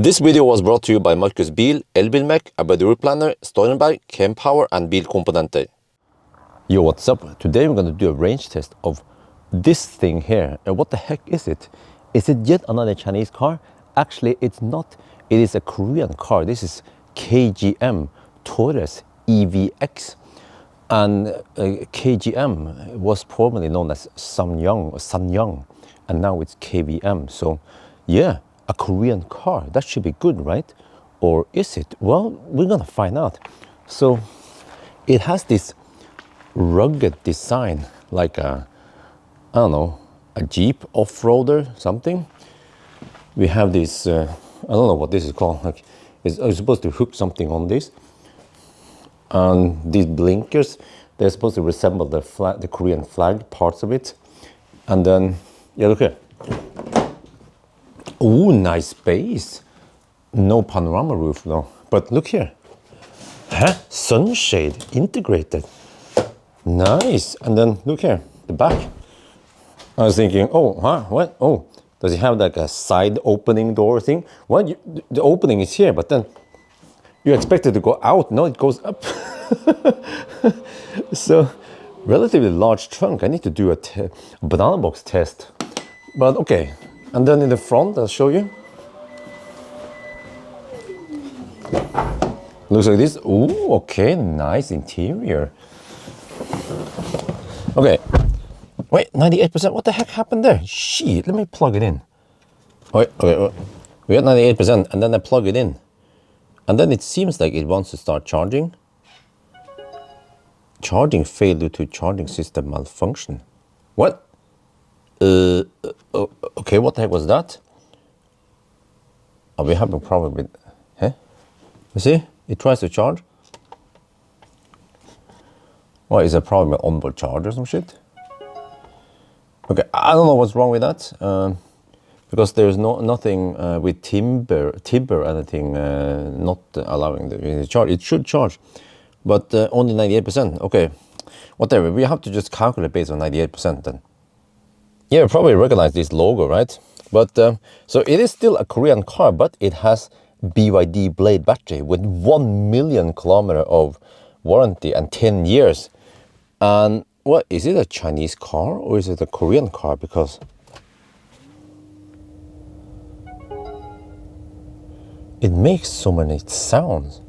This video was brought to you by Markus Bil, Elbilmek, ABRP, Stormberg, Kempower and Bilkomponenter. Yo, what's up? Today we're going to do a range test of this thing here. And what the heck is it? Is it yet another Chinese car? Actually, it's not. It is a Korean car. This is KGM Torres EVX. And KGM was formerly known as Sanyang, and now it's KVM. So yeah, a Korean car. That should be good, right? Or is it? Well, we're gonna find out. So it has this rugged design, like a, I don't know, a Jeep off-roader, something. We have this, I don't know what this is called. Like, I'm supposed to hook something on this. And these blinkers, they're supposed to resemble the flag, the Korean flag, parts of it. And then, yeah, look here. Oh, nice space. No panorama roof though. But look here. Huh? Sunshade integrated. Nice. And then look here, the back. I was thinking, oh, huh? What? Oh, does it have like a side opening door thing? Well, the opening is here, but then you expect it to go out. No, it goes up. So, relatively large trunk. I need to do a banana box test. But okay. And then in the front, I'll show you. Looks like this. Ooh, okay, nice interior. Okay. Wait, 98%. What the heck happened there? Shit, let me plug it in. Wait, okay. We got 98%, and then I plug it in. And then it seems like it wants to start charging. Charging failed due to charging system malfunction. What? Okay, what the heck was that? Are we having a problem with... Huh? You see? It tries to charge. What, is there a problem with onboard charge or some shit? Okay, I don't know what's wrong with that. Because there's nothing with timber anything not allowing the charge. It should charge, but only 98%. Okay, whatever. We have to just calculate based on 98% then. Yeah, you probably recognize this logo, right? But so it is still a Korean car, but it has BYD blade battery with 1 million kilometer of warranty and 10 years. And what is it, a Chinese car or is it a Korean car? Because it makes so many sounds.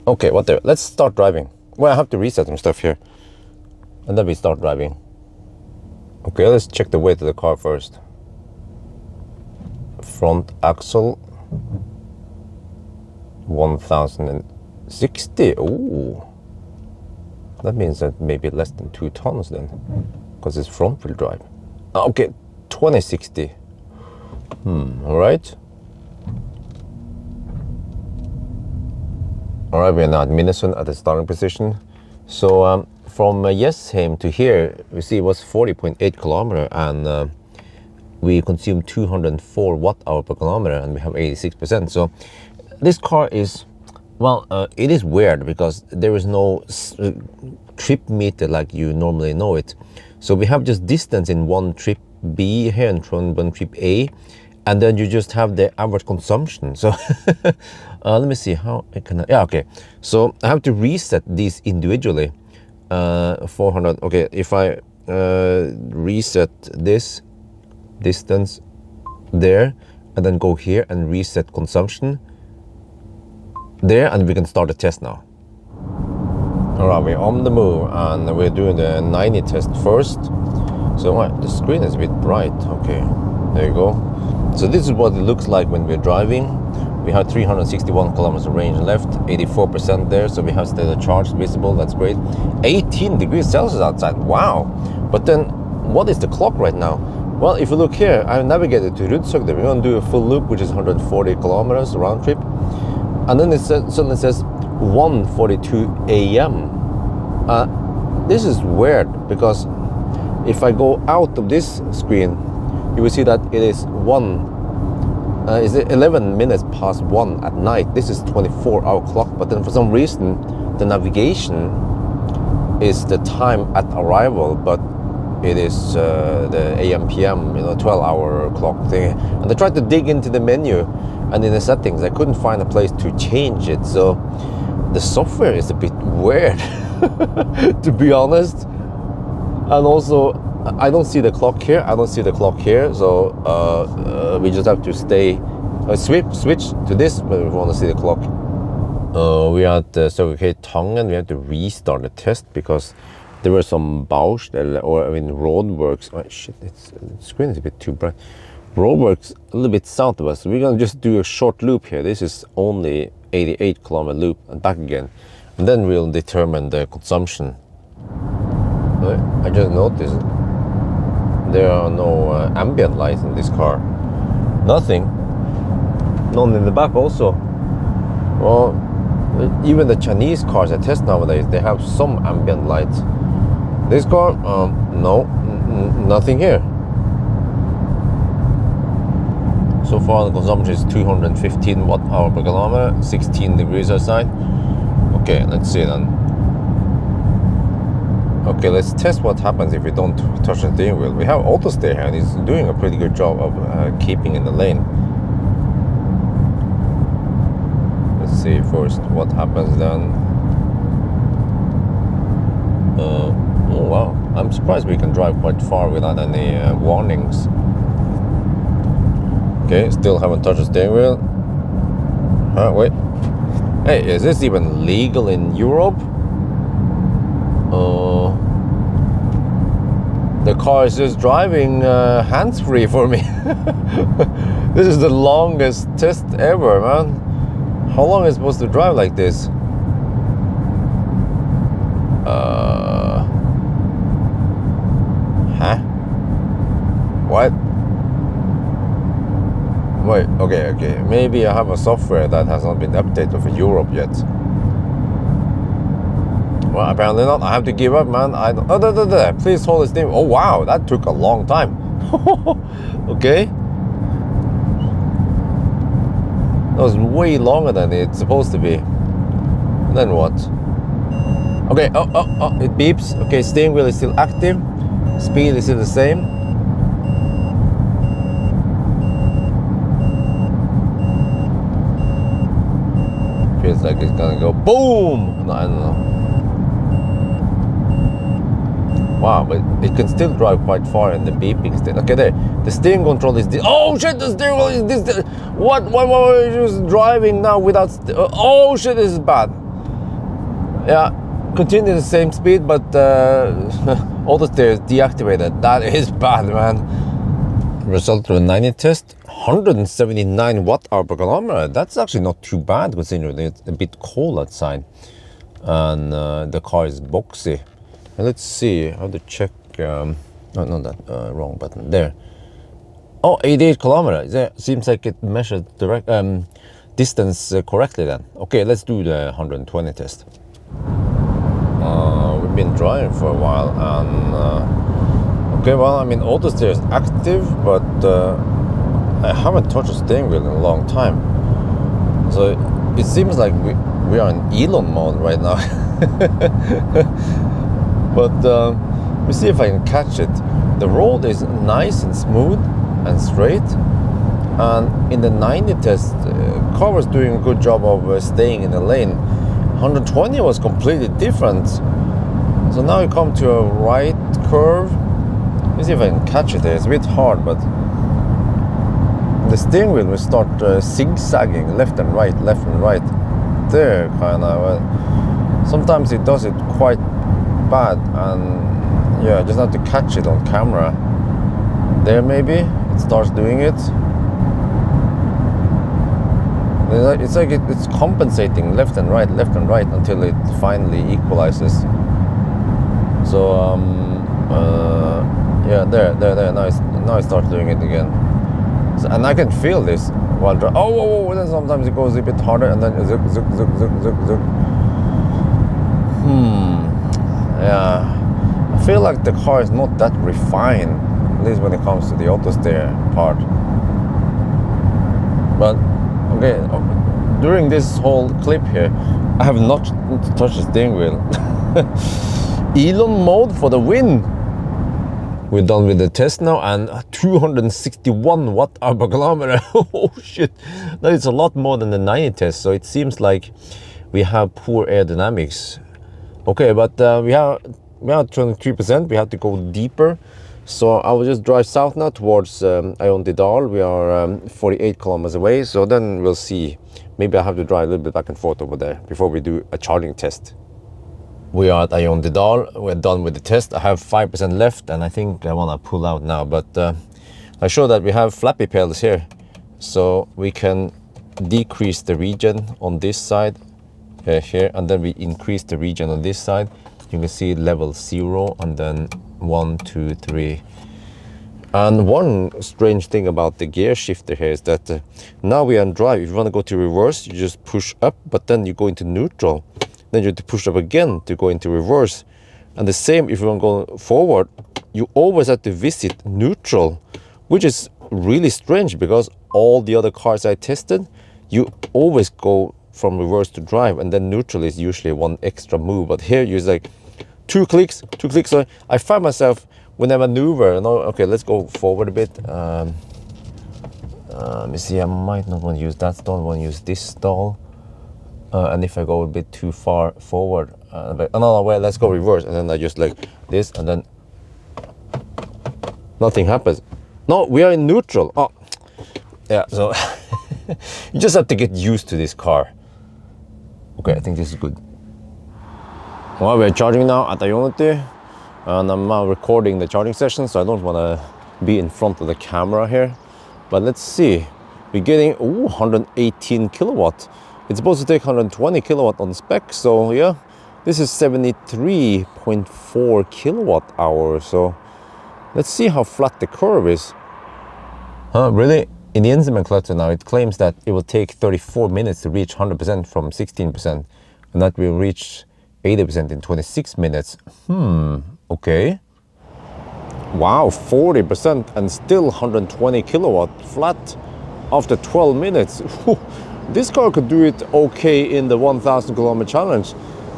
Okay, whatever. Let's start driving. Well, I have to reset some stuff here. And then we start driving. Okay, let's check the weight of the car first. Front axle, 1060. Ooh. That means that maybe less than 2 tons then. Because it's front wheel drive. Okay, 2060. Alright. Alright, we're now at Minnesota at the starting position. So from Jessheim to here, we see it was 40.8 kilometer and we consume 204 watt-hour per kilometer and we have 86%. So this car is, well, it is weird because there is no trip meter like you normally know it. So we have just distance in one trip B here and one trip A, and then you just have the average consumption. So let me see how I can, yeah, okay. So I have to reset these individually. 400, okay, if I reset this distance there and then go here and reset consumption there, and we can start the test now. All right, we're on the move and we're doing the 90 test first. So the screen is a bit bright. Okay, there you go. So this is what it looks like when we're driving. We have 361 kilometers of range left, 84% there, so we have state of charge visible. That's great. 18 degrees Celsius outside. Wow. But then what is the clock right now? Well, if you look here, I navigated to Rudshøgda. We're going to do a full loop, which is 140 kilometers round trip. And then it suddenly says 1:42 a.m. This is weird because if I go out of this screen, you will see that it is 11 minutes past 1 at night. This is 24-hour clock, but then for some reason the navigation is the time at arrival, but it is the AM PM, 12-hour clock thing. And I tried to dig into the menu and in the settings I couldn't find a place to change it. So the software is a bit weird, to be honest. And also, I don't see the clock here. I don't see the clock here. So we just have to stay switch to this when we want to see the clock. We are at Circle K Tangen. We have to restart the test because there were some Baustelle, or I mean roadworks. Oh shit, the screen is a bit too bright. Roadworks a little bit south of us. So we're gonna just do a short loop here. This is only 88 kilometer loop and back again, and then we'll determine the consumption. I just noticed there are no ambient lights in this car. Nothing. None in the back also. Well, even the Chinese cars I test nowadays, they have some ambient lights. This car, no, nothing here. So far the consumption is 215 watt-hour per kilometer, 16 degrees outside. Okay, let's see then. Okay, let's test what happens if we don't touch the steering wheel. We have auto stay here and it's doing a pretty good job of keeping in the lane. Let's see first what happens then. Oh wow, I'm surprised we can drive quite far without any warnings. Okay, still haven't touched the steering wheel. Wait. Hey, is this even legal in Europe? The car is just driving hands-free for me. This is the longest test ever, man. How long is it supposed to drive like this? Huh? What? Wait, okay. Maybe I have a software that has not been updated for Europe yet. Well, apparently not. I have to give up, man. Please hold this thing. Oh wow, that took a long time. Okay. That was way longer than it's supposed to be. Then what? Okay, oh, it beeps. Okay, steering wheel is still active. Speed is still the same. Feels like it's gonna go boom! No, I don't know. Wow, but it can still drive quite far in the beeping state. Okay, there. The steering control is this. Oh shit, the steering wheel is this. What are you just driving now without... oh shit, this is bad. Yeah, continue the same speed, but auto steer is deactivated. That is bad, man. Result of a 90 test, 179 watt-hour per kilometer. That's actually not too bad considering it's a bit cold outside. And the car is boxy. Let's see how to check. No, not that wrong button there. Oh, 88 kilometers. It seems like it measured direct distance correctly then. Okay, let's do the 120 test. We've been driving for a while, and okay, well, I mean, auto steer is active, but I haven't touched the steering wheel in a long time. So it seems like we are in Elon mode right now. But let me see if I can catch it. The road is nice and smooth and straight, and in the 90 test, car was doing a good job of staying in the lane. 120 was completely different. So now you come to a right curve. Let me see if I can catch it there. It's a bit hard, but the steering wheel will start zigzagging left and right. There, kind of. Sometimes it does it quite bad, and yeah, I just have to catch it on camera. There, maybe it starts doing it. It's like it's compensating left and right until it finally equalizes. So yeah, there. Now it starts doing it again. So, and I can feel this while driving. Oh, then sometimes it goes a bit harder, and then zook. Yeah, I feel like the car is not that refined, at least when it comes to the auto steer part. But okay, during this whole clip here, I have not touched the steering wheel. Elon mode for the win. We're done with the test now, and 261 watt-hour per kilometer. Oh shit, that is a lot more than the 90 test. So it seems like we have poor aerodynamics. Okay, but we have 23%. We have to go deeper. So I will just drive south now towards Ioniq. We are 48 kilometers away. So then we'll see. Maybe I have to drive a little bit back and forth over there before we do a charging test. We are at Ioniq. We're done with the test. I have 5% left, and I think I want to pull out now. But I show that we have flappy pedals here, so we can decrease the regen on this side here, and then we increase the regen on this side. You can see level 0, and then 1, 2, 3. And one strange thing about the gear shifter here is that now we are on drive. If you want to go to reverse, you just push up, but then you go into neutral. Then you have to push up again to go into reverse. And the same if you want to go forward, you always have to visit neutral, which is really strange because all the other cars I tested, you always go from reverse to drive, and then neutral is usually one extra move. But here you're like two clicks. So I find myself when I maneuver, okay, let's go forward a bit. Let me see, I might not want to use that stall, I want to use this stall. And if I go a bit too far forward, like, oh no, wait, let's go reverse. And then I just like this, and then nothing happens. No, we are in neutral. Oh, yeah, so you just have to get used to this car. Okay, I think this is good. Well, we're charging now at Ioniq, and I'm now recording the charging session, so I don't want to be in front of the camera here. But let's see, we're getting 118 kilowatt. It's supposed to take 120 kilowatt on spec, so yeah, this is 73.4 kilowatt hours. So let's see how flat the curve is. Really? In the instrument cluster now, it claims that it will take 34 minutes to reach 100% from 16%, and that will reach 80% in 26 minutes. Okay. Wow, 40% and still 120 kilowatt flat after 12 minutes. This car could do it okay in the 1,000 kilometer challenge.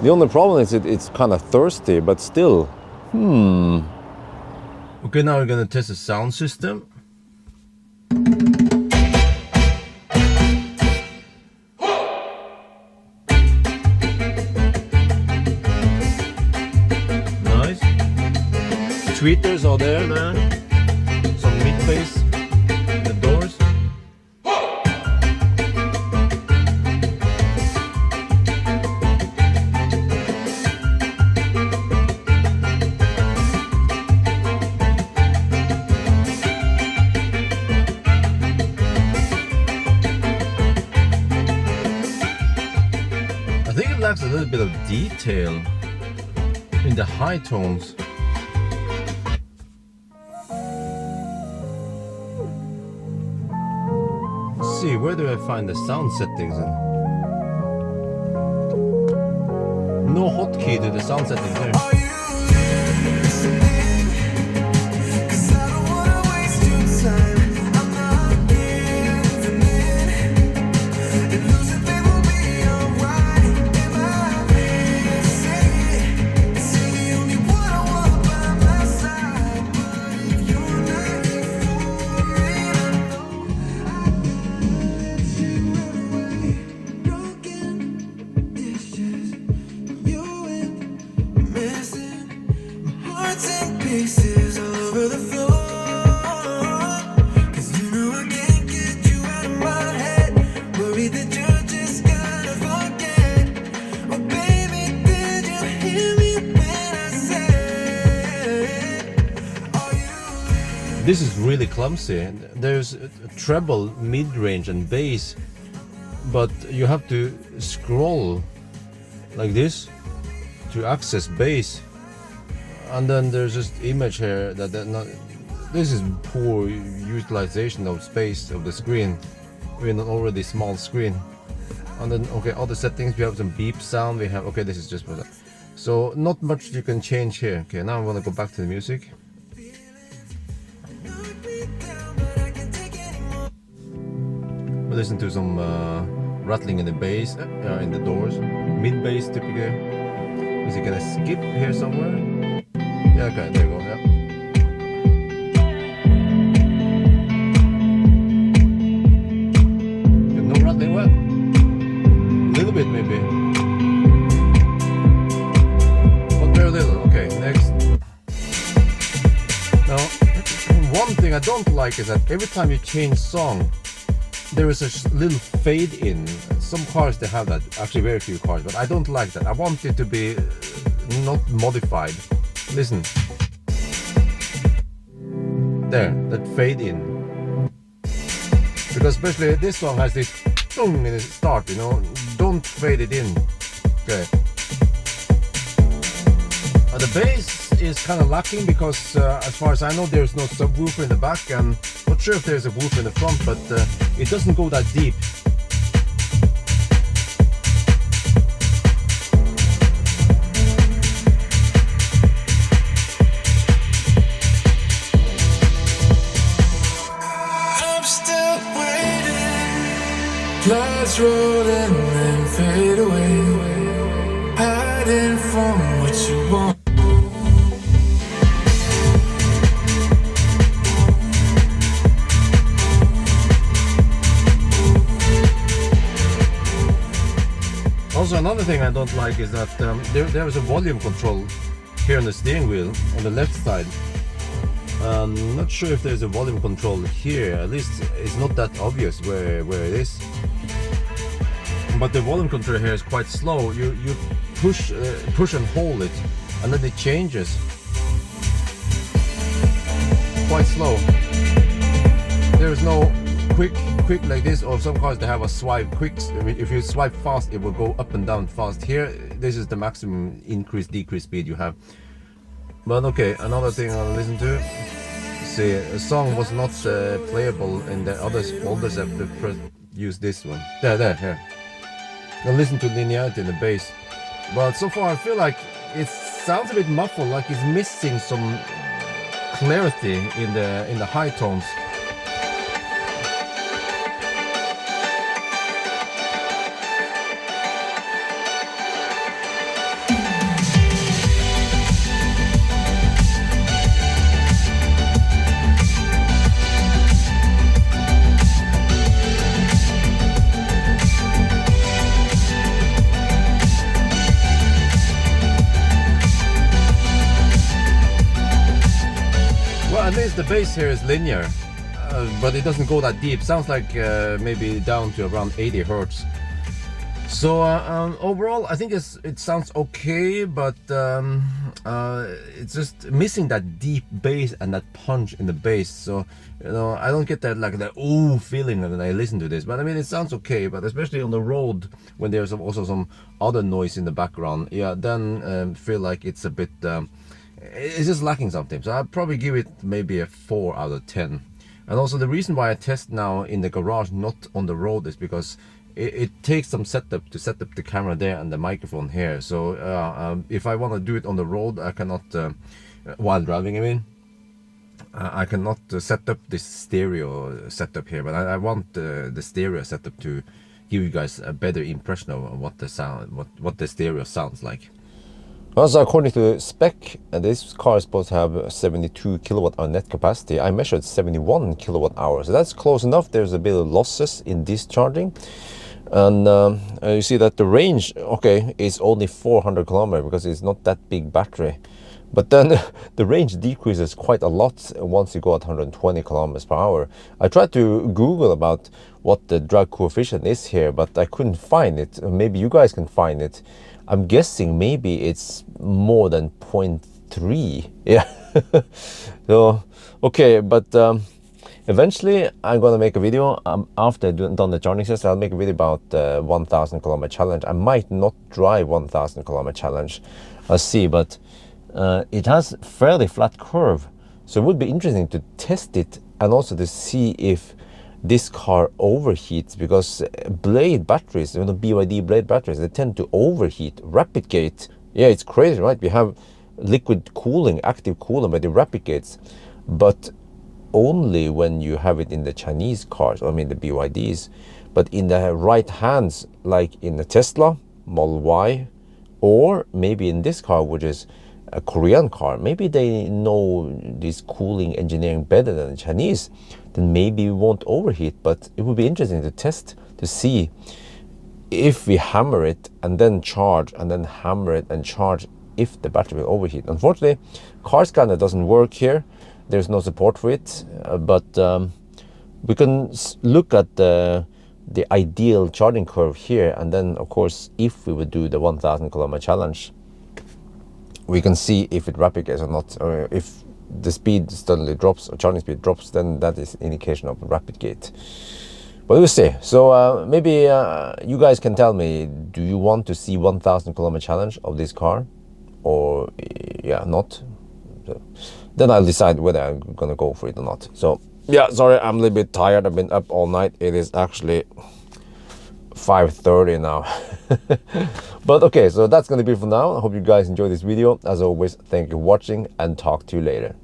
The only problem is it's kind of thirsty, but still. Okay, now we're gonna test the sound system. Nice. Tweeters are there, man. Some mid-bass in the doors. I think it lacks a little bit of detail in the high tones. Let's see, where do I find the sound settings? No hotkey to the sound settings there. This is really clumsy. There's a treble, mid-range and bass, but you have to scroll like this to access bass. And then there's just image here that not. This is poor utilization of space of the screen in an already small screen. And then okay, all the settings, we have some beep sound. We have okay, this is just for that. So not much you can change here. Okay, now I want to go back to the music. Listen to some rattling in the bass, in the doors, mid bass typically. Is it gonna skip here somewhere? Yeah, okay, there you go. Yeah. don't like is that every time you change song, there is a little fade in. Some cars they have that, actually very few cars, but I don't like that. I want it to be not modified. Listen. There, that fade in. Because especially this song has this in the start, you know, don't fade it in. Okay. The bass is kind of lacking because as far as I know there's no subwoofer in the back, and not sure if there's a woofer in the front, but it doesn't go that deep. I'm still waiting, clouds roll and then fade away, hiding from what you want. Also, another thing I don't like is that there is a volume control here on the steering wheel on the left side. Not sure if there's a volume control here. At least it's not that obvious where it is. But the volume control here is quite slow. You push and hold it, and then it changes. Quite slow. There is no quick like this, or some cars they have a swipe quick. I mean, if you swipe fast it will go up and down fast. Here this is the maximum increase decrease speed you have. But okay, another thing I'll listen to. See, a song was not playable in the other folders that use this one. Here. Now listen to linearity in the bass. But so far I feel like it sounds a bit muffled, like it's missing some clarity in the high tones. At least the bass here is linear, but it doesn't go that deep. Sounds like maybe down to around 80 Hertz. So overall I think it sounds okay, but it's just missing that deep bass and that punch in the bass. So you know, I don't get that like that ooh feeling when I listen to this. But I mean, it sounds okay, but especially on the road when there's also some other noise in the background, yeah, then feel like it's a bit it's just lacking something. So I'd probably give it maybe a 4 out of 10. And also the reason why I test now in the garage, not on the road, is because it takes some setup to set up the camera there and the microphone here. So if I want to do it on the road, I cannot, while driving I mean, I cannot set up this stereo setup here. But I want the stereo setup to give you guys a better impression of what the sound, what the stereo sounds like. Also, according to spec, this car is supposed to have 72 kilowatt hour net capacity. I measured 71 kilowatt hours, so that's close enough. There's a bit of losses in discharging, and you see that the range, okay, is only 400 kilometers because it's not that big battery. But then the range decreases quite a lot once you go at 120 kilometers per hour. I tried to Google about what the drag coefficient is here, but I couldn't find it. Maybe you guys can find it. I'm guessing maybe it's more than 0.3. Yeah. So okay, but eventually I'm gonna make a video after I've done the charging test. I'll make a video about 1000 kilometer challenge. I might not drive 1000 kilometer challenge. I'll see, but it has fairly flat curve, so it would be interesting to test it and also to see if this car overheats, because blade batteries, you know, BYD blade batteries, they tend to overheat. Rapid gate, yeah, it's crazy, right? We have liquid cooling, active cooling by the rapid gates, but only when you have it in the Chinese cars, I mean the BYDs. But in the right hands, like in the Tesla Model Y, or maybe in this car, which is a Korean car, maybe they know this cooling engineering better than the Chinese, then maybe it won't overheat. But it would be interesting to test to see if we hammer it and then charge and then hammer it and charge, if the battery will overheat. Unfortunately, car scanner doesn't work here. there's no support for it, but we can look at the ideal charging curve here, and then of course if we would do the 1,000 kilometer challenge, we can see if it replicates or not, or if the speed suddenly drops or charging speed drops, then that is indication of a rapid gate. But we'll see. So maybe you guys can tell me, do you want to see 1,000 kilometer challenge of this car, or yeah, not? So, then I'll decide whether I'm gonna go for it or not. So yeah, sorry, I'm a little bit tired. I've been up all night. It is actually 5:30 now. But okay, so that's gonna be it for now. I hope you guys enjoyed this video. As always, thank you for watching, and talk to you later.